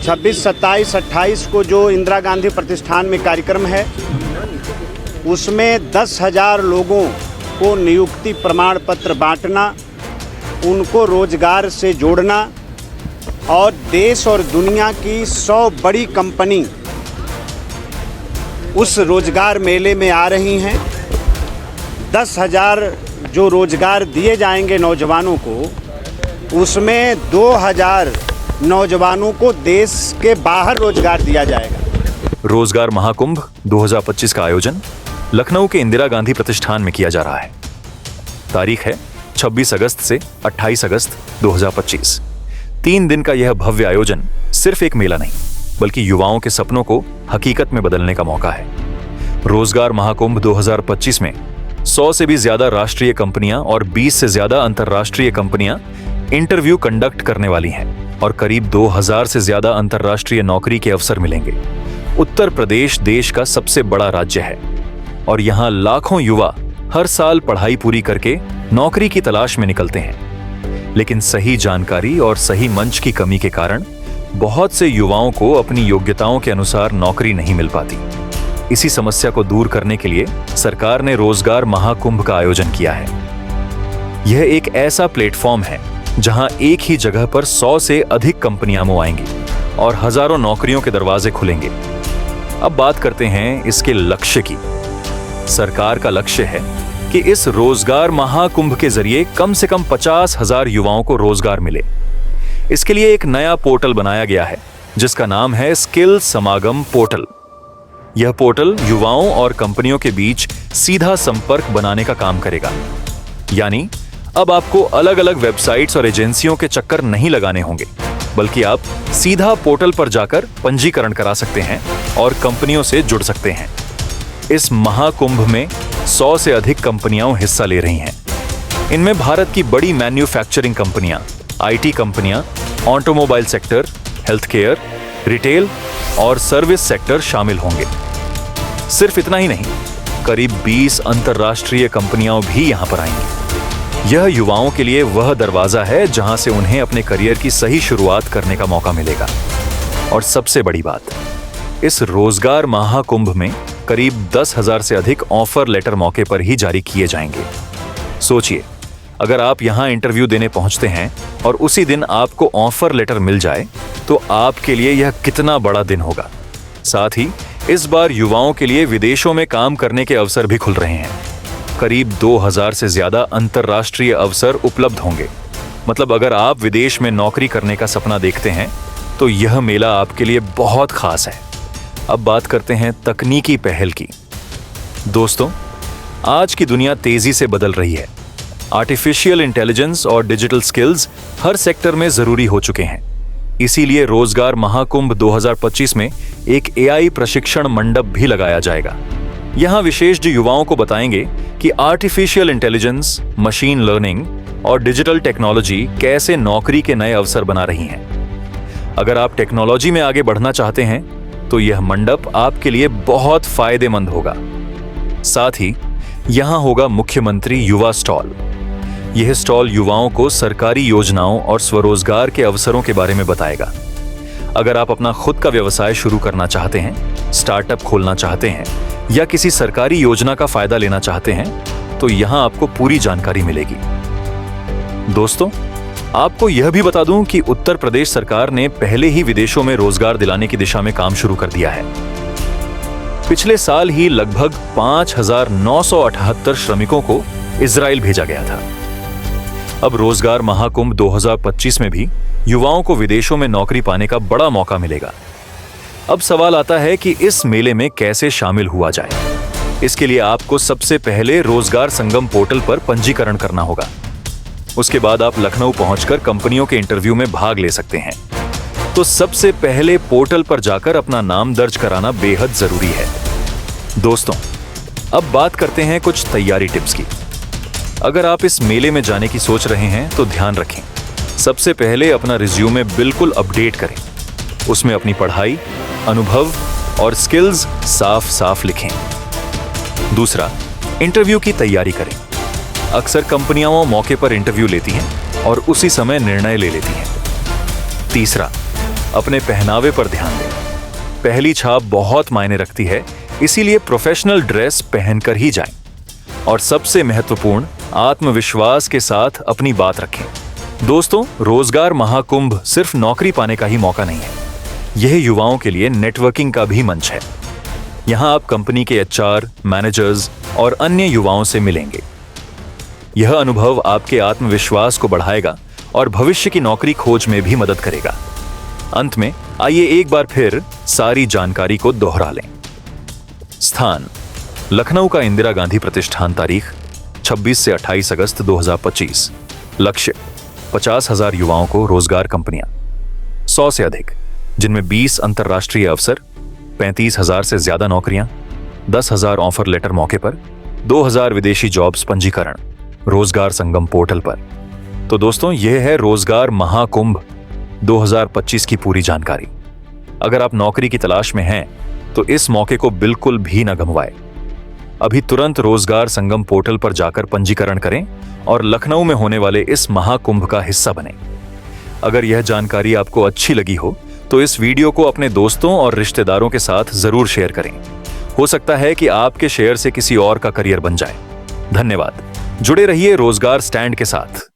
26, 27, 28 को जो इंदिरा गांधी प्रतिष्ठान में कार्यक्रम है, उसमें 10,000 लोगों को नियुक्ति प्रमाण पत्र बांटना, उनको रोजगार से जोड़ना और देश और दुनिया की 100 बड़ी कंपनी उस रोजगार मेले में आ रही हैं। 10,000 जो रोजगार दिए जाएंगे नौजवानों को, उसमें 2,000 नौजवानों को देश के बाहर रोजगार दिया जाएगा। रोजगार महाकुंभ 2025 का आयोजन लखनऊ के इंदिरा गांधी प्रतिष्ठान में किया जा रहा है। तारीख है 26 अगस्त से 28 अगस्त 2025। 3 दिन का यह भव्य आयोजन सिर्फ एक मेला नहीं, बल्कि युवाओं के सपनों को हकीकत में बदलने का मौका है। रोजगार महाकुंभ 2025 में 100 से भी ज्यादा राष्ट्रीय कंपनियां और 20 से ज्यादा अंतर्राष्ट्रीय कंपनियां इंटरव्यू कंडक्ट करने वाली हैं और करीब 2,000 से ज्यादा अंतर्राष्ट्रीय नौकरी के अवसर मिलेंगे। उत्तर प्रदेश देश का सबसे बड़ा राज्य है और यहाँ लाखों युवा हर साल पढ़ाई पूरी करके नौकरी की तलाश में निकलते हैं। लेकिन सही जानकारी और सही मंच की कमी के कारण बहुत से युवाओं को अपनी योग्यताओं के अनुसार नौकरी नहीं मिल पाती। इसी समस्या को दूर करने के लिए सरकार ने रोजगार महाकुंभ का आयोजन किया है। यह एक ऐसा प्लेटफॉर्म है जहां एक ही जगह पर 100 से अधिक कंपनियां मुआएंगी और हजारों नौकरियों के दरवाजे खुलेंगे। अब बात करते हैं इसके लक्ष्य की। सरकार का लक्ष्य है कि इस रोजगार महाकुंभ के जरिए कम से कम 50,000 युवाओं को रोजगार मिले। इसके लिए एक नया पोर्टल बनाया गया है जिसका नाम है स्किल समागम पोर्टल। यह पोर्टल युवाओं और कंपनियों के बीच सीधा संपर्क बनाने का काम करेगा। यानी अब आपको अलग अलग वेबसाइट्स और एजेंसियों के चक्कर नहीं लगाने होंगे, बल्कि आप सीधा पोर्टल पर जाकर पंजीकरण करा सकते हैं और कंपनियों से जुड़ सकते हैं। इस महाकुंभ में 100 से अधिक कंपनियां हिस्सा ले रही हैं। इनमें भारत की बड़ी मैन्युफैक्चरिंग कंपनियां, आईटी कंपनियां, automobile sector, health care, retail और सर्विस सेक्टर शामिल होंगे। सिर्फ इतना ही नहीं, करीब 20 अंतर्राष्ट्रीय कंपनियां भी यहां पर आएंगी। यह युवाओं के लिए वह दरवाजा है जहां से उन्हें अपने करियर की सही शुरुआत करने का मौका मिलेगा। और सबसे बड़ी बात, इस रोजगार महाकुंभ में करीब 10,000 से अधिक ऑफर लेटर मौके पर ही जारी किए जाएंगे। सोचिए, अगर आप यहां इंटरव्यू देने पहुंचते हैं और उसी दिन आपको ऑफर लेटर मिल जाए तो आपके लिए यह कितना बड़ा दिन होगा। साथ ही इस बार युवाओं के लिए विदेशों में काम करने के अवसर भी खुल रहे हैं। करीब 2,000 से ज्यादा अंतर्राष्ट्रीय अवसर उपलब्ध होंगे। मतलब अगर आप विदेश में नौकरी करने का सपना देखते हैं तो यह मेला आपके लिए बहुत खास है। अब बात करते हैं तकनीकी पहल की। दोस्तों, आज की दुनिया तेजी से बदल रही है। आर्टिफिशियल इंटेलिजेंस और डिजिटल स्किल्स हर सेक्टर में जरूरी हो चुके हैं। इसीलिए रोजगार महाकुंभ 2025 में एक एआई प्रशिक्षण मंडप भी लगाया जाएगा। यहां विशेषज्ञ युवाओं को बताएंगे कि आर्टिफिशियल इंटेलिजेंस, मशीन लर्निंग और डिजिटल टेक्नोलॉजी कैसे नौकरी के नए अवसर बना रही हैं। अगर आप टेक्नोलॉजी में आगे बढ़ना चाहते हैं तो यह मंडप आपके लिए बहुत फायदेमंद होगा। साथ ही यहां होगा मुख्यमंत्री युवा स्टॉल। यह स्टॉल युवाओं को सरकारी योजनाओं और स्वरोजगार के अवसरों के बारे में बताएगा। अगर आप अपना खुद का व्यवसाय शुरू करना चाहते हैं, स्टार्टअप खोलना चाहते हैं या किसी सरकारी योजना का फायदा लेना चाहते हैं तो यहां आपको पूरी जानकारी मिलेगी। दोस्तों, आपको यह भी बता दूं कि उत्तर प्रदेश सरकार ने पहले ही विदेशों में रोजगार दिलाने की दिशा में काम शुरू कर दिया है। पिछले साल ही लगभग 5,978 श्रमिकों को इजराइल भेजा गया था। अब रोजगार महाकुंभ 2025 में भी युवाओं को विदेशों में नौकरी पाने का बड़ा मौका मिलेगा। अब सवाल आता है कि इस मेले में कैसे शामिल हुआ जाए। इसके लिए आपको सबसे पहले रोजगार संगम पोर्टल पर पंजीकरण करना होगा। उसके बाद आप लखनऊ पहुंचकर कंपनियों के इंटरव्यू में भाग ले सकते हैं। तो सबसे पहले पोर्टल पर जाकर अपना नाम दर्ज कराना बेहद जरूरी है। दोस्तों, अब बात करते हैं कुछ तैयारी टिप्स की। अगर आप इस मेले में जाने की सोच रहे हैं तो ध्यान रखें, सबसे पहले अपना रिज्यूमे बिल्कुल अपडेट करें। उसमें अपनी पढ़ाई, अनुभव और स्किल्स साफ साफ लिखें। दूसरा, इंटरव्यू की तैयारी करें। अक्सर कंपनियां मौके पर इंटरव्यू लेती हैं और उसी समय निर्णय ले लेती हैं। तीसरा, अपने पहनावे पर ध्यान दें। पहली छाप बहुत मायने रखती है, इसीलिए प्रोफेशनल ड्रेस पहनकर ही जाएं। और सबसे महत्वपूर्ण, आत्मविश्वास के साथ अपनी बात रखें। दोस्तों, रोजगार महाकुंभ सिर्फ नौकरी पाने का ही मौका नहीं है, यह युवाओं के लिए नेटवर्किंग का भी मंच है। यहां आप कंपनी के एचआर, मैनेजर्स और अन्य युवाओं से मिलेंगे। यह अनुभव आपके आत्मविश्वास को बढ़ाएगा और भविष्य की नौकरी खोज में भी मदद करेगा। अंत में आइए एक बार फिर सारी जानकारी को दोहरा लें। स्थान: लखनऊ का इंदिरा गांधी प्रतिष्ठान। तारीख 26 से 28 अगस्त 2025। लक्ष्य: 50,000 युवाओं को रोजगार कंपनियां, 100 से अधिक, जिनमें 20 अंतर्राष्ट्रीय अवसर, 35,000 से ज्यादा नौकरियां, 10,000 ऑफर लेटर मौके पर, 2,000 विदेशी जॉब्स पंजीकरण रोजगार संगम पोर्टल पर। तो दोस्तों, यह है रोजगार महाकुंभ 2025 की पूरी जानकारी। अगर आप नौकरी की तलाश में हैं तो इस मौके को बिल्कुल भी न गंवाएं। अभी तुरंत रोजगार संगम पोर्टल पर जाकर पंजीकरण करें और लखनऊ में होने वाले इस महाकुंभ का हिस्सा बनें। अगर यह जानकारी आपको अच्छी लगी हो तो इस वीडियो को अपने दोस्तों और रिश्तेदारों के साथ जरूर शेयर करें। हो सकता है कि आपके शेयर से किसी और का करियर बन जाए। धन्यवाद। जुड़े रहिए रोजगार स्टैंड के साथ।